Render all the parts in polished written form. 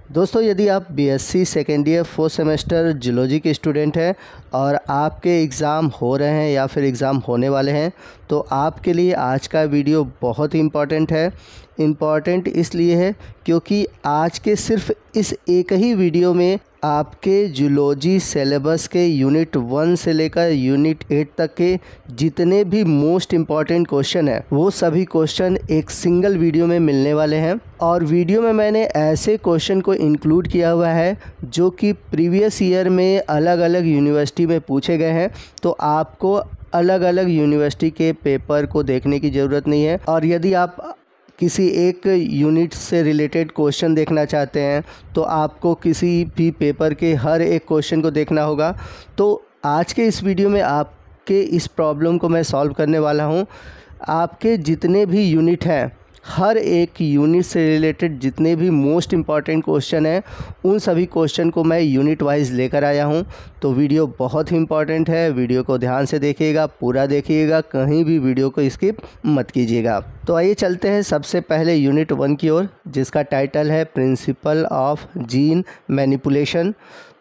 दोस्तों, यदि आप BSc second year 4th semester zoology के स्टूडेंट हैं और आपके एग्ज़ाम हो रहे हैं या फिर एग्ज़ाम होने वाले हैं, तो आपके लिए आज का वीडियो बहुत ही इम्पॉर्टेंट है। इम्पॉर्टेंट इसलिए है क्योंकि आज के सिर्फ इस एक ही वीडियो में आपके जूलॉजी सिलेबस के यूनिट 1 से लेकर यूनिट 8 तक के जितने भी मोस्ट इम्पॉर्टेंट क्वेश्चन हैं वो सभी क्वेश्चन एक सिंगल वीडियो में मिलने वाले हैं। और वीडियो में मैंने ऐसे क्वेश्चन को इंक्लूड किया हुआ है जो कि प्रीवियस ईयर में अलग अलग यूनिवर्सिटी में पूछे गए हैं, तो आपको अलग अलग यूनिवर्सिटी के पेपर को देखने की ज़रूरत नहीं है। और यदि आप किसी एक यूनिट से रिलेटेड क्वेश्चन देखना चाहते हैं तो आपको किसी भी पेपर के हर एक क्वेश्चन को देखना होगा। तो आज के इस वीडियो में आपके इस प्रॉब्लम को मैं सॉल्व करने वाला हूं। आपके जितने भी यूनिट हैं, हर एक यूनिट से रिलेटेड जितने भी मोस्ट इम्पॉर्टेंट क्वेश्चन हैं उन सभी क्वेश्चन को मैं यूनिट वाइज लेकर आया हूं। तो वीडियो बहुत ही इम्पॉर्टेंट है, वीडियो को ध्यान से देखिएगा, पूरा देखिएगा, कहीं भी वीडियो को स्किप मत कीजिएगा। तो आइए चलते हैं सबसे पहले यूनिट 1 की ओर, जिसका टाइटल है प्रिंसिपल ऑफ जीन मैनिपुलेशन।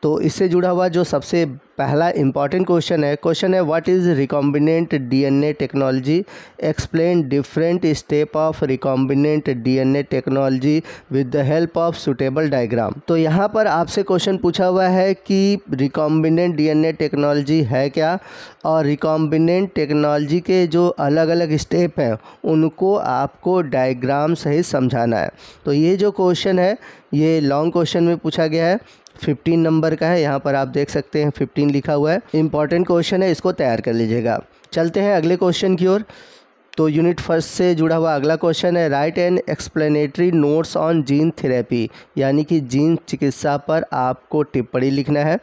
तो इससे जुड़ा हुआ जो सबसे पहला इम्पॉर्टेंट क्वेश्चन है what is recombinant DNA technology, explain different step of recombinant DNA technology with the help of suitable diagram. तो यहाँ पर आपसे क्वेश्चन पूछा हुआ है कि रिकॉम्बिनेंट डीएनए टेक्नोलॉजी है क्या, और रिकॉम्बिनेंट टेक्नोलॉजी के जो अलग अलग स्टेप हैं उनको आपको डायग्राम सहित समझाना है। तो ये जो क्वेश्चन है ये लॉन्ग क्वेश्चन में पूछा गया है, 15 नंबर का है। यहाँ पर आप देख सकते हैं 15 लिखा हुआ है। इम्पॉर्टेंट क्वेश्चन है, इसको तैयार कर लीजिएगा। चलते हैं अगले क्वेश्चन की ओर। तो यूनिट 1 से जुड़ा हुआ अगला क्वेश्चन है right and explanatory notes on gene therapy, यानी कि जीन चिकित्सा पर आपको टिप्पणी लिखना है।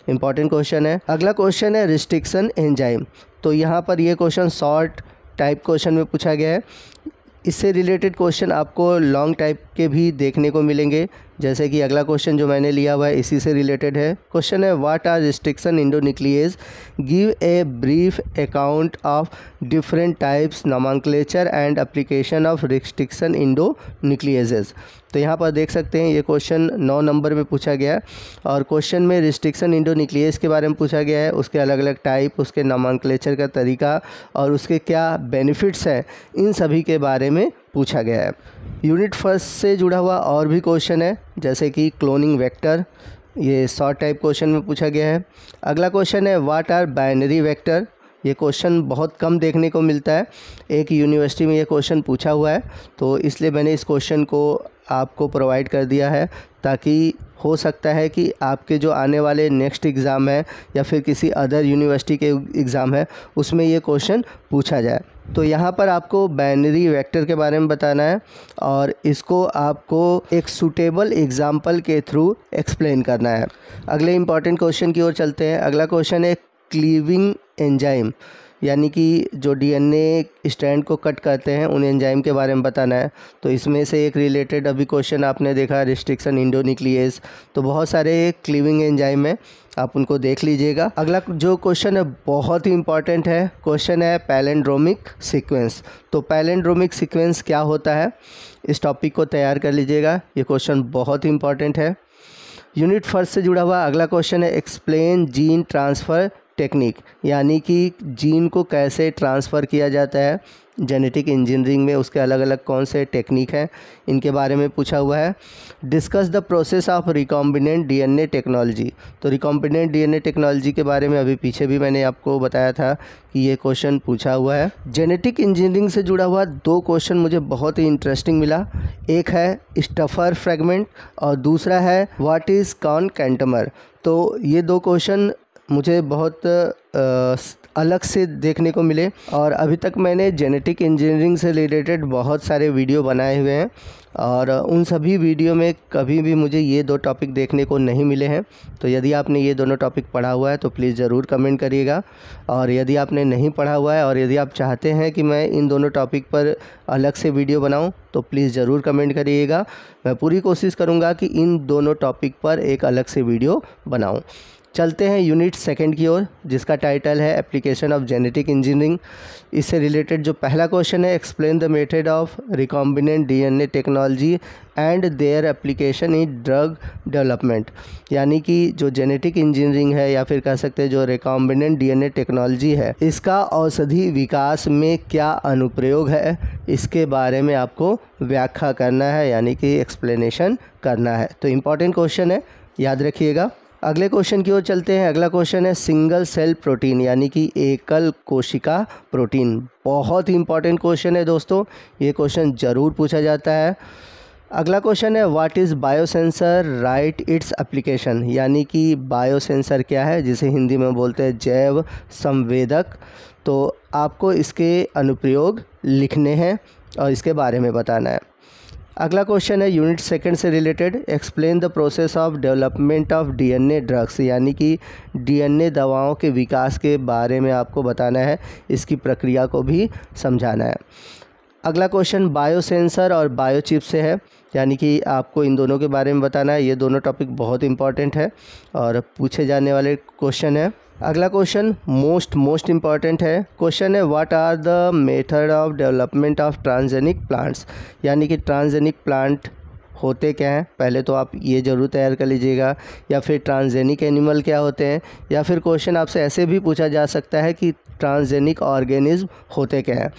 इम्पॉर्टेंट क्वेश्चन है। अगला क्वेश्चन है रिस्ट्रिक्शन एंजाइम। तो यहाँ पर ये क्वेश्चन शॉर्ट टाइप क्वेश्चन में पूछा गया है। इससे रिलेटेड क्वेश्चन आपको लॉन्ग टाइप के भी देखने को मिलेंगे, जैसे कि अगला क्वेश्चन जो मैंने लिया हुआ है इसी से रिलेटेड है। क्वेश्चन है what are restriction endonuclease, give a brief account of different types, nomenclature and application of restriction endonucleases. तो यहाँ पर देख सकते हैं ये क्वेश्चन 9 नंबर में पूछा गया है और क्वेश्चन में रिस्ट्रिक्शन इंडोन्यूक्लियेज के बारे में पूछा गया है, उसके अलग अलग टाइप, उसके नोमेनक्लेचर का तरीका और उसके क्या बेनिफिट्स हैं, इन सभी के बारे में पूछा गया है। यूनिट 1 से जुड़ा हुआ और भी क्वेश्चन है, जैसे कि क्लोनिंग वेक्टर, ये शॉर्ट टाइप क्वेश्चन में पूछा गया है। अगला क्वेश्चन है व्हाट आर बाइनरी वेक्टर। ये क्वेश्चन बहुत कम देखने को मिलता है, एक यूनिवर्सिटी में ये क्वेश्चन पूछा हुआ है, तो इसलिए मैंने इस क्वेश्चन को आपको प्रोवाइड कर दिया है, ताकि हो सकता है कि आपके जो आने वाले नेक्स्ट एग्ज़ाम है या फिर किसी अदर यूनिवर्सिटी के एग्ज़ाम है उसमें ये क्वेश्चन पूछा जाए। तो यहाँ पर आपको बाइनरी वेक्टर के बारे में बताना है और इसको आपको एक सूटेबल एग्जाम्पल के थ्रू एक्सप्लेन करना है। अगले इम्पॉर्टेंट क्वेश्चन की ओर चलते हैं। अगला क्वेश्चन है क्लीविंग एंजाइम, यानी कि जो डीएनए स्ट्रैंड को कट करते हैं उन एंजाइम के बारे में बताना है। तो इसमें से एक रिलेटेड अभी क्वेश्चन आपने देखा रिस्ट्रिक्शन इंडोन्यूक्लियेज, तो बहुत सारे क्लीविंग एंजाइम है, आप उनको देख लीजिएगा। अगला जो क्वेश्चन है बहुत ही इंपॉर्टेंट है, क्वेश्चन है पैलिंड्रोमिक सीक्वेंस। तो पैलिंड्रोमिक सीक्वेंस क्या होता है, इस टॉपिक को तैयार कर लीजिएगा, ये क्वेश्चन बहुत ही इंपॉर्टेंट है। यूनिट 1 से जुड़ा हुआ अगला क्वेश्चन है एक्सप्लेन जीन ट्रांसफ़र टेक्निक, यानी कि जीन को कैसे ट्रांसफ़र किया जाता है जेनेटिक इंजीनियरिंग में, उसके अलग अलग कौन से टेक्निक हैं, इनके बारे में पूछा हुआ है। Discuss the process of recombinant DNA technology. तो रिकॉम्बिनेंट डीएनए टेक्नोलॉजी के बारे में अभी पीछे भी मैंने आपको बताया था कि ये क्वेश्चन पूछा हुआ है। जेनेटिक इंजीनियरिंग से जुड़ा हुआ 2 क्वेश्चन मुझे बहुत ही इंटरेस्टिंग मिला, एक है स्टफर फ्रेगमेंट और दूसरा है व्हाट इज़ कॉनकेंटमर। तो ये 2 क्वेश्चन मुझे बहुत अलग से देखने को मिले और अभी तक मैंने जेनेटिक इंजीनियरिंग से रिलेटेड बहुत सारे वीडियो बनाए हुए हैं और उन सभी वीडियो में कभी भी मुझे ये 2 टॉपिक देखने को नहीं मिले हैं। तो यदि आपने ये दोनों टॉपिक पढ़ा हुआ है तो प्लीज़ ज़रूर कमेंट करिएगा, और यदि आपने नहीं पढ़ा हुआ है और यदि आप चाहते हैं कि मैं इन दोनों टॉपिक पर अलग से वीडियो बनाऊँ तो प्लीज़ ज़रूर कमेंट करिएगा। मैं पूरी कोशिश करूँगा कि इन दोनों टॉपिक पर एक अलग से वीडियो बनाऊँ। चलते हैं यूनिट सेकंड की ओर, जिसका टाइटल है एप्लीकेशन ऑफ जेनेटिक इंजीनियरिंग। इससे रिलेटेड जो पहला क्वेश्चन है, explain the method of recombinant DNA technology and their application in drug development. यानी कि जो जेनेटिक इंजीनियरिंग है या फिर कह सकते हैं जो रिकॉम्बिनेंट डीएनए टेक्नोलॉजी है, इसका औषधि विकास में क्या अनुप्रयोग है, इसके बारे में आपको व्याख्या करना है, यानी कि एक्सप्लेनेशन करना है। तो इम्पॉर्टेंट क्वेश्चन है, याद रखिएगा। अगले क्वेश्चन की ओर चलते हैं। अगला क्वेश्चन है सिंगल सेल प्रोटीन, यानी कि एकल कोशिका प्रोटीन। बहुत ही इंपॉर्टेंट क्वेश्चन है दोस्तों, ये क्वेश्चन ज़रूर पूछा जाता है। अगला क्वेश्चन है what is biosensor, right it's application. यानी कि बायोसेंसर क्या है, जिसे हिंदी में बोलते हैं जैव संवेदक। तो आपको इसके अनुप्रयोग लिखने हैं और इसके बारे में बताना है। अगला क्वेश्चन है यूनिट सेकंड से related, explain the process of development of DNA drugs. यानी कि डीएनए दवाओं के विकास के बारे में आपको बताना है, इसकी प्रक्रिया को भी समझाना है। अगला क्वेश्चन बायोसेंसर और बायोचिप से है, यानी कि आपको इन दोनों के बारे में बताना है। ये दोनों टॉपिक बहुत इंपॉर्टेंट है और पूछे जाने वाले क्वेश्चन है। अगला क्वेश्चन मोस्ट इम्पॉर्टेंट है। क्वेश्चन है what are the method of development of transgenic plants. यानी कि ट्रांसजेनिक प्लांट होते क्या हैं, पहले तो आप ये ज़रूर तैयार कर लीजिएगा। या फिर ट्रांसजेनिक एनिमल क्या होते हैं, या फिर क्वेश्चन आपसे ऐसे भी पूछा जा सकता है कि ट्रांसजेनिक ऑर्गेनिज्म होते क्या हैं।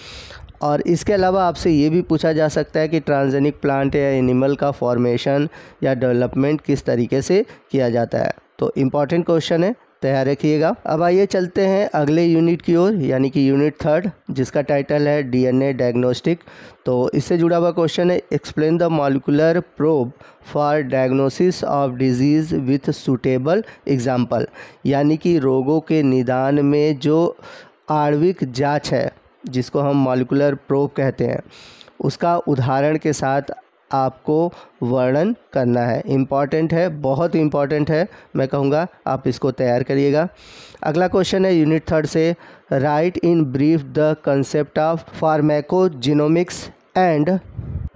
और इसके अलावा आपसे ये भी पूछा जा सकता है कि ट्रांसजेनिक प्लांट या एनिमल का फॉर्मेशन या डेवलपमेंट किस तरीके से किया जाता है। तो इम्पॉर्टेंट क्वेश्चन है, तैयार रखिएगा। अब आइए चलते हैं अगले यूनिट की ओर, यानी कि यूनिट थर्ड, जिसका टाइटल है डीएनए डायग्नोस्टिक। तो इससे जुड़ा हुआ क्वेश्चन है explain the molecular probe for diagnosis of disease with suitable example. यानी कि रोगों के निदान में जो आणविक जाँच है, जिसको हम मॉलिक्यूलर प्रोब कहते हैं, उसका उदाहरण के साथ आपको वर्णन करना है। इम्पॉर्टेंट है, बहुत इम्पॉर्टेंट है, मैं कहूँगा आप इसको तैयार करिएगा। अगला क्वेश्चन है यूनिट थर्ड से, write in brief the concept of pharmacogenomics and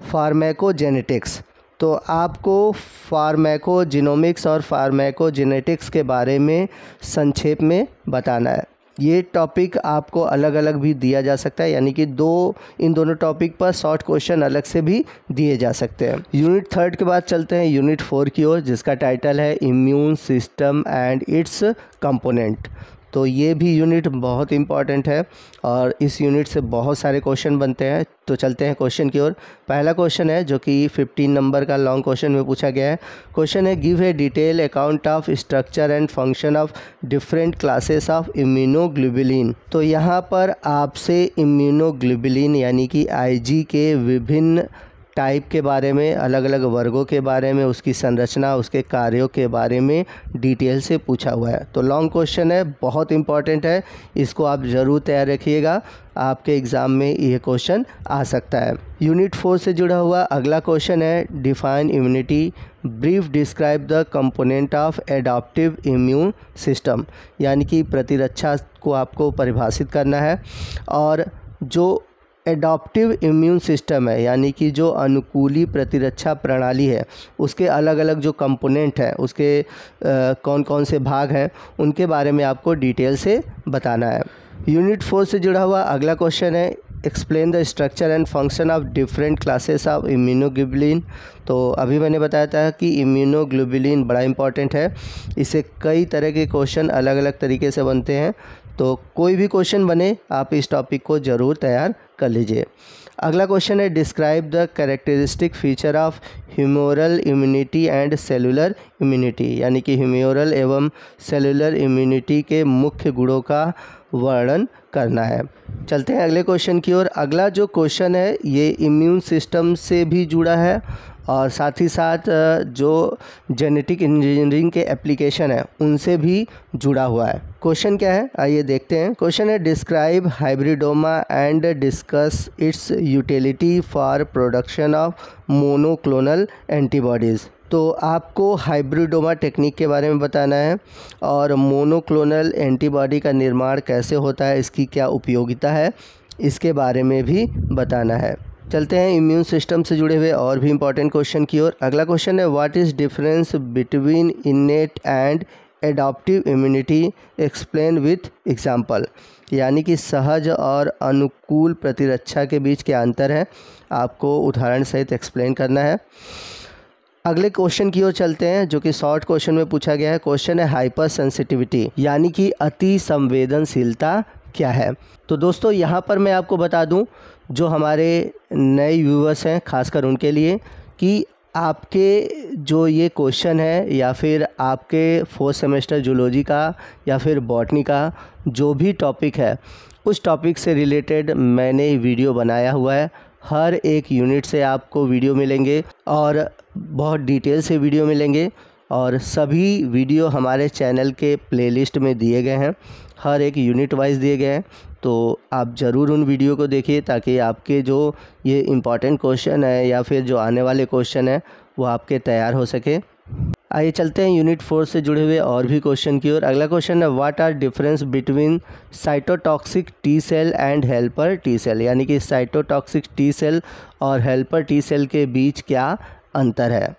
pharmacogenetics. तो आपको फार्माकोजिनोमिक्स और फार्माकोजेनेटिक्स के बारे में संक्षेप में बताना है। ये टॉपिक आपको अलग अलग भी दिया जा सकता है, यानी कि इन दोनों टॉपिक पर शॉर्ट क्वेश्चन अलग से भी दिए जा सकते हैं। यूनिट थर्ड के बाद चलते हैं यूनिट फोर की ओर, जिसका टाइटल है immune system and it's component. तो ये भी यूनिट बहुत इंपॉर्टेंट है और इस यूनिट से बहुत सारे क्वेश्चन बनते हैं। तो चलते हैं क्वेश्चन की ओर। पहला क्वेश्चन है जो कि 15 नंबर का लॉन्ग क्वेश्चन में पूछा गया है। क्वेश्चन है give a detail account of structure and function of different classes of immunoglobulin. तो यहाँ पर आपसे इम्यूनोग्लोबुलिन यानी कि आईजी के विभिन्न टाइप के बारे में, अलग अलग वर्गों के बारे में, उसकी संरचना, उसके कार्यों के बारे में डिटेल से पूछा हुआ है। तो लॉन्ग क्वेश्चन है, बहुत इंपॉर्टेंट है, इसको आप ज़रूर तैयार रखिएगा, आपके एग्ज़ाम में ये क्वेश्चन आ सकता है। यूनिट 4 से जुड़ा हुआ अगला क्वेश्चन है define immunity, brief describe the component of adaptive immune system. यानी कि प्रतिरक्षा को आपको परिभाषित करना है और जो एडॉप्टिव इम्यून सिस्टम है, यानी कि जो अनुकूली प्रतिरक्षा प्रणाली है, उसके अलग अलग जो कंपोनेंट हैं, उसके कौन कौन से भाग हैं, उनके बारे में आपको डिटेल से बताना है। यूनिट 4 से जुड़ा हुआ अगला क्वेश्चन है explain the structure and function of different classes of immunoglobulin. तो अभी मैंने बताया था कि इम्यूनोग्लोबुलिन बड़ा इंपॉर्टेंट है, इससे कई तरह के क्वेश्चन अलग अलग तरीके से बनते हैं। तो कोई भी क्वेश्चन बने आप इस टॉपिक को ज़रूर तैयार कर लीजिए। अगला क्वेश्चन है describe the characteristic feature of humoral immunity and cellular immunity. यानी कि ह्यूमोरल एवं सेलुलर इम्यूनिटी के मुख्य गुणों का वर्णन करना है। चलते हैं अगले क्वेश्चन की ओर। अगला जो क्वेश्चन है ये इम्यून सिस्टम से भी जुड़ा है और साथ ही साथ जो जेनेटिक इंजीनियरिंग के एप्लीकेशन है उनसे भी जुड़ा हुआ है। क्वेश्चन क्या है आइए देखते हैं। क्वेश्चन है describe hybridoma and discuss it's utility for production of monoclonal antibodies. तो आपको हाइब्रिडोमा टेक्निक के बारे में बताना है और मोनोक्लोनल एंटीबॉडी का निर्माण कैसे होता है, इसकी क्या उपयोगिता है, इसके बारे में भी बताना है। चलते हैं इम्यून सिस्टम से जुड़े हुए और भी इम्पॉर्टेंट क्वेश्चन की ओर। अगला क्वेश्चन है what is difference between इनेट and adaptive immunity explain with example, यानी कि सहज और अनुकूल प्रतिरक्षा के बीच क्या अंतर है, आपको उदाहरण सहित एक्सप्लेन करना है। अगले क्वेश्चन की ओर चलते हैं जो कि शॉर्ट क्वेश्चन में पूछा गया है। क्वेश्चन है हाइपर सेंसिटिविटी, यानी कि अति संवेदनशीलता क्या है। तो दोस्तों यहाँ पर मैं आपको बता दूं, जो हमारे नए व्यूअर्स हैं खासकर उनके लिए, कि आपके जो ये क्वेश्चन है या फिर आपके 4th सेमेस्टर जूलॉजी का या फिर बॉटनी का जो भी टॉपिक है, उस टॉपिक से रिलेटेड मैंने वीडियो बनाया हुआ है। हर एक यूनिट से आपको वीडियो मिलेंगे और बहुत डिटेल से वीडियो मिलेंगे, और सभी वीडियो हमारे चैनल के प्लेलिस्ट में दिए गए हैं, हर एक यूनिट वाइज दिए गए हैं। तो आप ज़रूर उन वीडियो को देखिए ताकि आपके जो ये इम्पॉर्टेंट क्वेश्चन है या फिर जो आने वाले क्वेश्चन है वो आपके तैयार हो सके। आइए चलते हैं यूनिट 4 से जुड़े हुए और भी क्वेश्चन की ओर। अगला क्वेश्चन है what are difference between cytotoxic T cell and helper T cell, यानी कि साइटोटॉक्सिक टी सेल और हेल्पर टी सेल के बीच क्या अंतर है।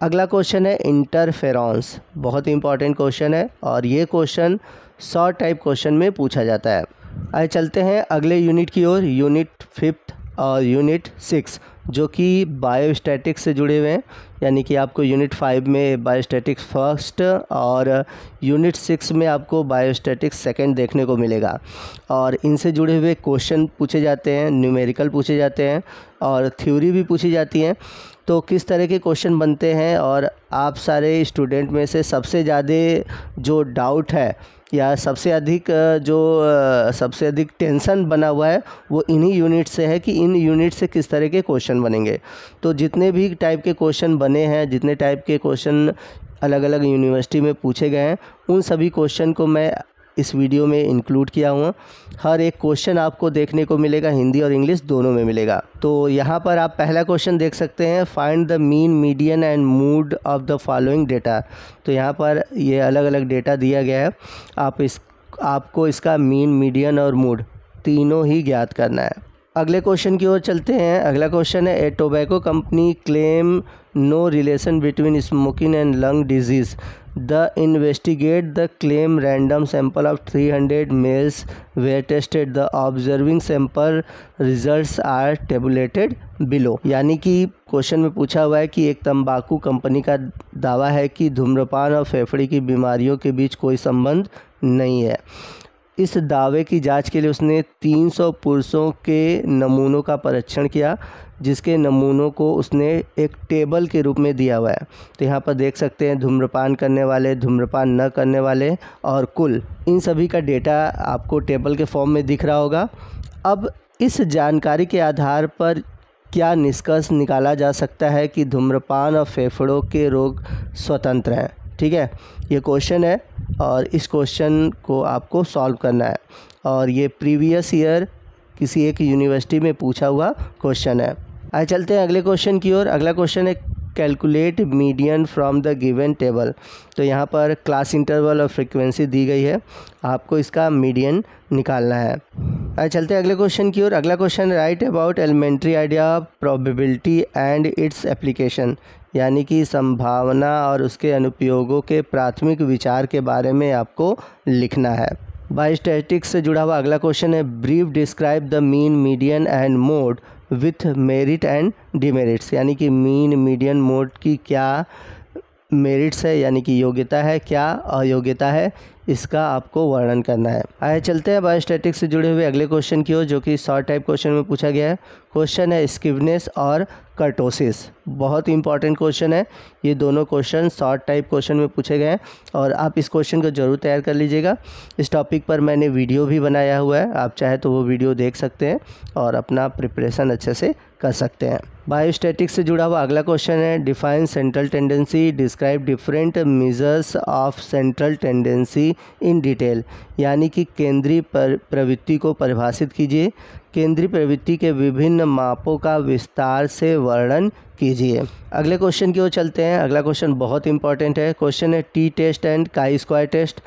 अगला क्वेश्चन है इंटरफेरॉन्स, बहुत ही इंपॉर्टेंट क्वेश्चन है और ये क्वेश्चन शॉर्ट टाइप क्वेश्चन में पूछा जाता है। आइए चलते हैं अगले यूनिट की ओर, यूनिट 5 और यूनिट 6 जो कि बायोस्टैटिक्स से जुड़े हुए हैं, यानी कि आपको यूनिट 5 में बायोस्टैटिक्स फर्स्ट और यूनिट 6 में आपको बायोस्टैटिक्स सेकंड देखने को मिलेगा। और इनसे जुड़े हुए क्वेश्चन पूछे जाते हैं, न्यूमेरिकल पूछे जाते हैं और थ्योरी भी पूछी जाती हैं। तो किस तरह के क्वेश्चन बनते हैं और आप सारे स्टूडेंट में से सबसे ज़्यादा जो डाउट है या सबसे अधिक टेंशन बना हुआ है वो इन्हीं यूनिट से है कि इन यूनिट से किस तरह के क्वेश्चन बनेंगे। तो जितने भी टाइप के क्वेश्चन बने हैं, जितने टाइप के क्वेश्चन अलग अलग यूनिवर्सिटी में पूछे गए हैं, उन सभी क्वेश्चन को मैं इस वीडियो में इंक्लूड किया हुआ। हर एक क्वेश्चन आपको देखने को मिलेगा, हिंदी और इंग्लिश दोनों में मिलेगा। तो यहाँ पर आप पहला क्वेश्चन देख सकते हैं, find the mean median and mood off the following data. तो यहाँ पर ये अलग अलग डेटा दिया गया है, आपको इसका मीन, मीडियन और मूड तीनों ही ज्ञात करना है। अगले क्वेश्चन की ओर चलते हैं। अगला क्वेश्चन है a tobacco company claim no relation between smoking and lung disease the investigate the claim random sample of 300 males were tested the observing sample results are tabulated below, यानी कि क्वेश्चन में पूछा हुआ है कि एक तंबाकू कंपनी का दावा है कि धूम्रपान और फेफड़े की बीमारियों के बीच कोई संबंध नहीं है। इस दावे की जांच के लिए उसने 300 पुरुषों के नमूनों का परीक्षण किया, जिसके नमूनों को उसने एक टेबल के रूप में दिया हुआ है। तो यहाँ पर देख सकते हैं धूम्रपान करने वाले, धूम्रपान न करने वाले और कुल, इन सभी का डेटा आपको टेबल के फॉर्म में दिख रहा होगा। अब इस जानकारी के आधार पर क्या निष्कर्ष निकाला जा सकता है कि धूम्रपान और फेफड़ों के रोग स्वतंत्र हैं। ठीक है, ये क्वेश्चन है और इस क्वेश्चन को आपको सॉल्व करना है और ये प्रीवियस ईयर किसी एक यूनिवर्सिटी में पूछा हुआ क्वेश्चन है। आइए चलते हैं अगले क्वेश्चन की ओर। अगला क्वेश्चन है calculate median from the given table. तो यहाँ पर क्लास इंटरवल और फ्रीक्वेंसी दी गई है, आपको इसका मीडियन निकालना है। आइए चलते हैं अगले क्वेश्चन की ओर। अगला question write about elementary idea probability and its application, यानी कि संभावना और उसके अनुप्रयोगों के प्राथमिक विचार के बारे में आपको लिखना है। बायोस्टैटिक्स से जुड़ा हुआ अगला क्वेश्चन है brief describe the mean, median and mode with merit and demerits, यानी कि मीन, मीडियन, मोड की क्या मेरिट्स है, यानी कि योग्यता है, क्या अयोग्यता है, इसका आपको वर्णन करना है। आइए चलते हैं बायोस्टैटिक्स से जुड़े हुए अगले क्वेश्चन की ओर, जो कि शॉर्ट टाइप क्वेश्चन में पूछा गया है। क्वेश्चन है स्किवनेस और कर्टोसिस, बहुत इंपॉर्टेंट क्वेश्चन है। ये दोनों क्वेश्चन शॉर्ट टाइप क्वेश्चन में पूछे गए हैं और आप इस क्वेश्चन को ज़रूर तैयार कर लीजिएगा। इस टॉपिक पर मैंने वीडियो भी बनाया हुआ है, आप चाहे तो वो वीडियो देख सकते हैं और अपना प्रिपरेशन अच्छे से कर सकते हैं। बायोस्टैटिक्स से जुड़ा हुआ अगला क्वेश्चन है define central tendency, describe different measures of central tendency in detail, यानी कि केंद्रीय प्रवृत्ति को परिभाषित कीजिए, केंद्रीय प्रवृत्ति के विभिन्न मापों का विस्तार से वर्णन कीजिए। अगले क्वेश्चन की ओर चलते हैं। अगला क्वेश्चन बहुत इंपॉर्टेंट है। क्वेश्चन है T test and chi square test.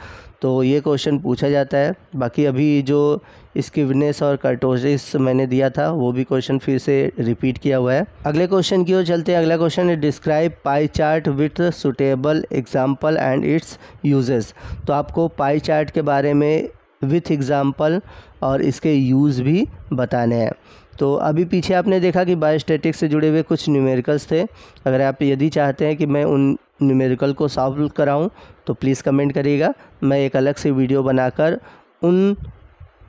तो ये क्वेश्चन पूछा जाता है। बाकी अभी जो स्किवनेस और कर्टोसिस मैंने दिया था वो भी क्वेश्चन फिर से रिपीट किया हुआ है। अगले क्वेश्चन की ओर चलते हैं। अगला क्वेश्चन है describe pie chart with suitable example and it's uses. तो आपको पाई चार्ट के बारे में विथ एग्जाम्पल और इसके यूज़ भी बताने हैं। तो अभी पीछे आपने देखा कि बायोस्टैटिक्स से जुड़े हुए कुछ न्यूमेरिकल्स थे। अगर आप यदि चाहते हैं कि मैं उन न्यूमेरिकल को सॉल्व कराऊं तो प्लीज़ कमेंट करिएगा, मैं एक अलग से वीडियो बनाकर उन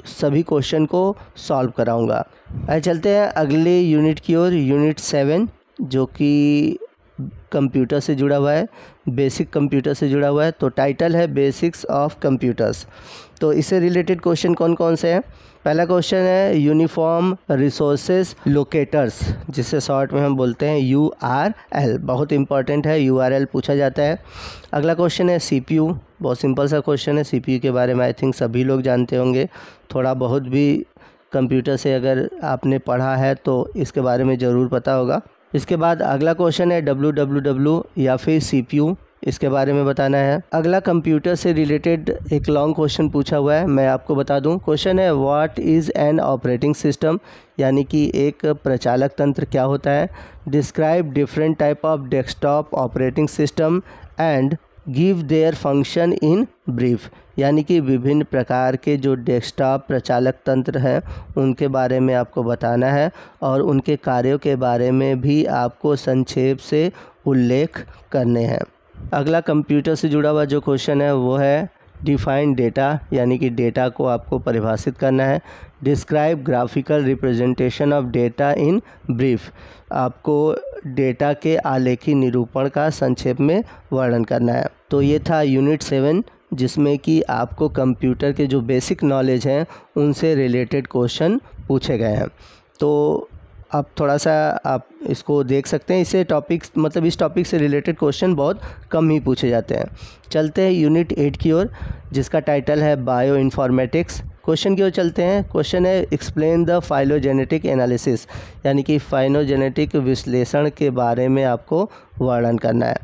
सभी क्वेश्चन को सॉल्व कराऊंगा। आइए चलते हैं अगले यूनिट की ओर, यूनिट 7 जो कि कंप्यूटर से जुड़ा हुआ है, बेसिक कंप्यूटर से जुड़ा हुआ है। तो टाइटल है बेसिक्स ऑफ कंप्यूटर्स। तो इससे रिलेटेड क्वेश्चन कौन कौन से हैं? पहला क्वेश्चन है यूनिफॉर्म रिसोर्सेज लोकेटर्स, जिसे शॉर्ट में हम बोलते हैं URL। बहुत इंपॉर्टेंट है, URL पूछा जाता है। अगला क्वेश्चन है CPU। बहुत सिंपल सा क्वेश्चन है। CPU के बारे में आई थिंक सभी लोग जानते होंगे, थोड़ा बहुत भी कंप्यूटर से अगर आपने पढ़ा है तो इसके बारे में ज़रूर पता होगा। इसके बाद अगला क्वेश्चन है www या फिर CPU, इसके बारे में बताना है। अगला कंप्यूटर से रिलेटेड एक लॉन्ग क्वेश्चन पूछा हुआ है, मैं आपको बता दूं। क्वेश्चन है what is an operating system, यानी कि एक प्रचालक तंत्र क्या होता है। Describe different type of desktop operating system and give their function in brief, यानी कि विभिन्न प्रकार के जो डेस्कटॉप प्रचालक तंत्र हैं उनके बारे में आपको बताना है और उनके कार्यों के बारे में भी आपको संक्षेप से उल्लेख करने हैं। अगला कंप्यूटर से जुड़ा हुआ जो क्वेश्चन है वो है डिफाइन डेटा, यानी कि डेटा को आपको परिभाषित करना है। Describe graphical representation of data in brief, आपको डेटा के आलेखी निरूपण का संक्षेप में वर्णन करना है। तो ये था यूनिट 7, जिसमें कि आपको कंप्यूटर के जो बेसिक नॉलेज हैं उनसे रिलेटेड क्वेश्चन पूछे गए हैं। तो आप थोड़ा सा आप इसको देख सकते हैं। इससे टॉपिक्स मतलब इस टॉपिक से रिलेटेड क्वेश्चन बहुत कम ही पूछे जाते हैं। चलते हैं यूनिट 8 की ओर, जिसका टाइटल है बायो इन्फॉर्मेटिक्स। क्वेश्चन की ओर चलते हैं। क्वेश्चन है एक्सप्लेन द फाइलोजेनेटिक एनालिसिस, यानी कि फाइलोजेनेटिक विश्लेषण के बारे में आपको वर्णन करना है।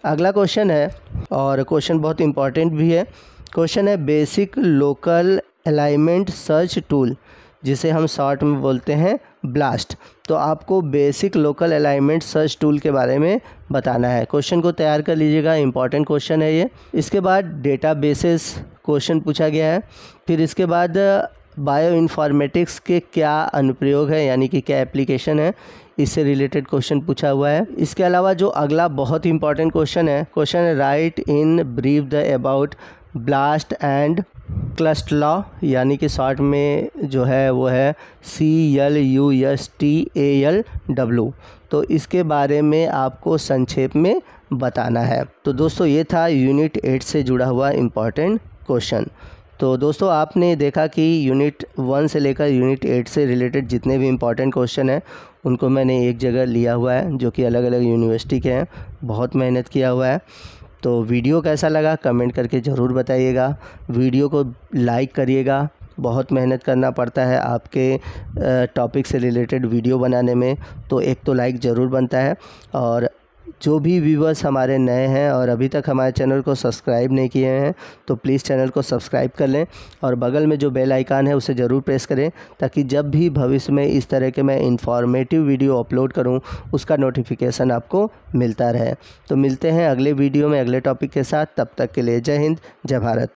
अगला क्वेश्चन है, और क्वेश्चन बहुत इंपॉर्टेंट भी है। क्वेश्चन है basic local alignment search tool, जिसे हम शॉर्ट में बोलते हैं ब्लास्ट। तो आपको basic local alignment search tool के बारे में बताना है। क्वेश्चन को तैयार कर लीजिएगा, इंपॉर्टेंट क्वेश्चन है ये। इसके बाद डेटाबेसेस क्वेश्चन पूछा गया है। फिर इसके बाद बायो इन्फॉर्मेटिक्स के क्या अनुप्रयोग है, यानी कि क्या एप्लीकेशन है, इससे रिलेटेड क्वेश्चन पूछा हुआ है। इसके अलावा जो अगला बहुत इंपॉर्टेंट क्वेश्चन है write in brief the about blast and cluster law, यानी कि शॉर्ट में जो है वो है CLUSTALW। तो इसके बारे में आपको संक्षेप में बताना है। तो दोस्तों ये था यूनिट 8 से जुड़ा हुआ इम्पॉर्टेंट क्वेश्चन। तो दोस्तों आपने देखा कि यूनिट 1 से लेकर यूनिट 8 से रिलेटेड जितने भी इम्पॉर्टेंट क्वेश्चन हैं उनको मैंने एक जगह लिया हुआ है, जो कि अलग अलग यूनिवर्सिटी के हैं। बहुत मेहनत किया हुआ है। तो वीडियो कैसा लगा कमेंट करके ज़रूर बताइएगा। वीडियो को लाइक करिएगा, बहुत मेहनत करना पड़ता है आपके टॉपिक से रिलेटेड वीडियो बनाने में, तो एक तो लाइक ज़रूर बनता है। और जो भी व्यूवर्स हमारे नए हैं और अभी तक हमारे चैनल को सब्सक्राइब नहीं किए हैं तो प्लीज़ चैनल को सब्सक्राइब कर लें और बगल में जो बेल आइकन है उसे ज़रूर प्रेस करें, ताकि जब भी भविष्य में इस तरह के मैं इन्फॉर्मेटिव वीडियो अपलोड करूं उसका नोटिफिकेशन आपको मिलता रहे। तो मिलते हैं अगले वीडियो में अगले टॉपिक के साथ। तब तक के लिए जय हिंद, जय भारत।